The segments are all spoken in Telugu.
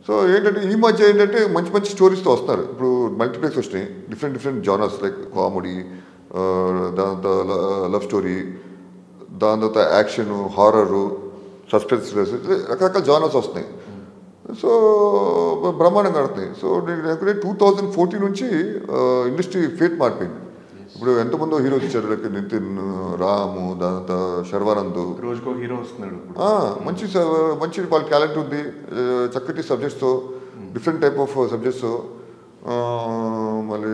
సో ఏంటంటే ఈ మధ్య ఏంటంటే మంచి మంచి స్టోరీస్తో వస్తున్నారు. ఇప్పుడు మల్టీప్లెక్స్ వచ్చినాయి, different different genres like comedy, దాని తర్వాత లవ్ స్టోరీ, దాని తర్వాత యాక్షన్, హారరు, సస్పెన్స్, రకరకాల జానర్స్ వస్తున్నాయి. సో బ్రహ్మాండంగా ఆడుతున్నాయి. సో నేను 2014 నుంచి ఇండస్ట్రీ ఫేట్ మారిపోయింది. ఇప్పుడు ఎంతమందో హీరోస్ ఇచ్చారు, లైక్ నితిన్, రాము, దాని తర్వాత శర్వానంద్, రోజుకో హీరో వస్తున్నాడు. మంచి మంచి వాళ్ళ టాలెంట్ ఉంది, చక్కటి సబ్జెక్ట్స్తో, డిఫరెంట్ టైప్ ఆఫ్ సబ్జెక్ట్స్తో మళ్ళీ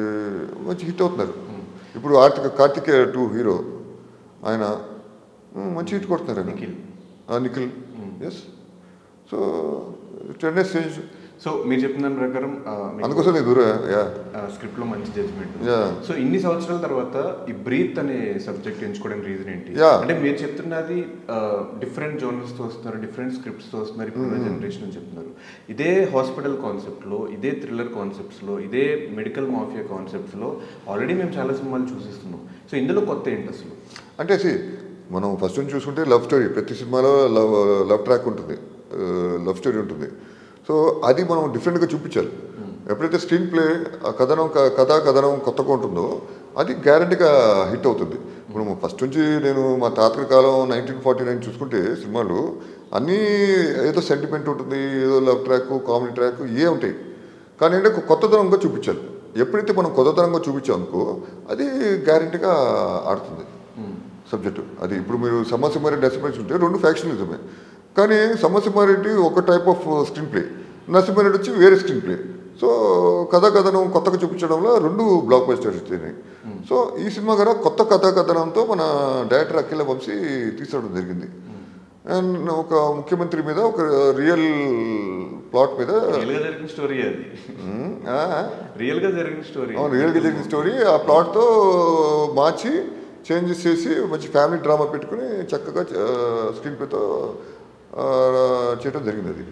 మంచి హిట్ అవుతున్నారు. ఇప్పుడు కార్తికేయ 2 హీరో ఆయన మంచి హిట్ కొడుతున్నారు. Nikhil S. So trend change. So మీరు చెప్పిన దాని ప్రకారం అందుకోసం స్క్రిప్ట్ లో మంచి జడ్జ్మెంట్. సో ఇన్ని సంవత్సరాల తర్వాత ఈ బ్రీత్ అనే సబ్జెక్ట్ ఎంచుకోవడానికి రీజన్ ఏంటి? అంటే మీరు చెప్తున్నది డిఫరెంట్ జోనర్స్ తో వస్తున్నారు, డిఫరెంట్ స్క్రిప్ట్స్ తో వస్తున్నారు, ఇప్పుడు జనరేషన్ అని చెప్తున్నారు. ఇదే హాస్పిటల్ కాన్సెప్ట్ లో, ఇదే థ్రిల్లర్ కాన్సెప్ట్స్ లో, ఇదే మెడికల్ మాఫియా కాన్సెప్ట్స్ లో ఆల్రెడీ మేము చాలా సినిమాలు చూసిస్తున్నాం. సో ఇందులో కొత్త ఏంటి అసలు? అంటే మనం ఫస్ట్ నుంచి చూసుకుంటే లవ్ స్టోరీ, ప్రతి సినిమాలో లవ్ ట్రాక్ ఉంటుంది, లవ్ స్టోరీ ఉంటుంది. సో అది మనం డిఫరెంట్గా చూపించాలి. ఎప్పుడైతే స్క్రీన్ ప్లే కథనం కొత్తగా ఉంటుందో అది గ్యారంటీగా హిట్ అవుతుంది. ఇప్పుడు ఫస్ట్ నుంచి నేను మా తాతల కాలం 1949 చూసుకుంటే సినిమాలు అన్నీ ఏదో సెంటిమెంట్ ఉంటుంది, ఏదో లవ్ ట్రాక్, కామెడీ ట్రాక్ ఉంటాయి. కానీ ఏంటంటే కొత్తదనంగా చూపించాలి. ఎప్పుడైతే మనం కొత్తదనంగా చూపించామనుకో అది గ్యారంటీగా ఆడుతుంది సబ్జెక్టు. అది ఇప్పుడు మీరు సమరసింహారెడ్డి నరసింహారెడ్డి ఉంటే 2 ఫ్యాక్షనిజమే. కానీ సమరసింహారెడ్డి ఒక type of screenplay, Narasimha Reddy వచ్చి వేరే స్క్రీన్ ప్లే. సో కథనం కొత్తగా చూపించడంలో 2 బ్లాక్ బస్టర్స్ వచ్చినాయి. సో ఈ సినిమా కూడా కొత్త కథనంతో మన డైరెక్టర్ అఖిల వంశీ తీసుకోవడం జరిగింది. అండ్ ఒక ముఖ్యమంత్రి మీద ఒక రియల్ ప్లాట్ మీద జరిగిన స్టోరీ, అది రియల్గా జరిగిన స్టోరీ. ఆ ప్లాట్తో మార్చి చేంజెస్ చేసి మంచి ఫ్యామిలీ డ్రామా పెట్టుకుని చక్కగా స్క్రీన్ ప్లేతో చేయడం జరిగింది అది.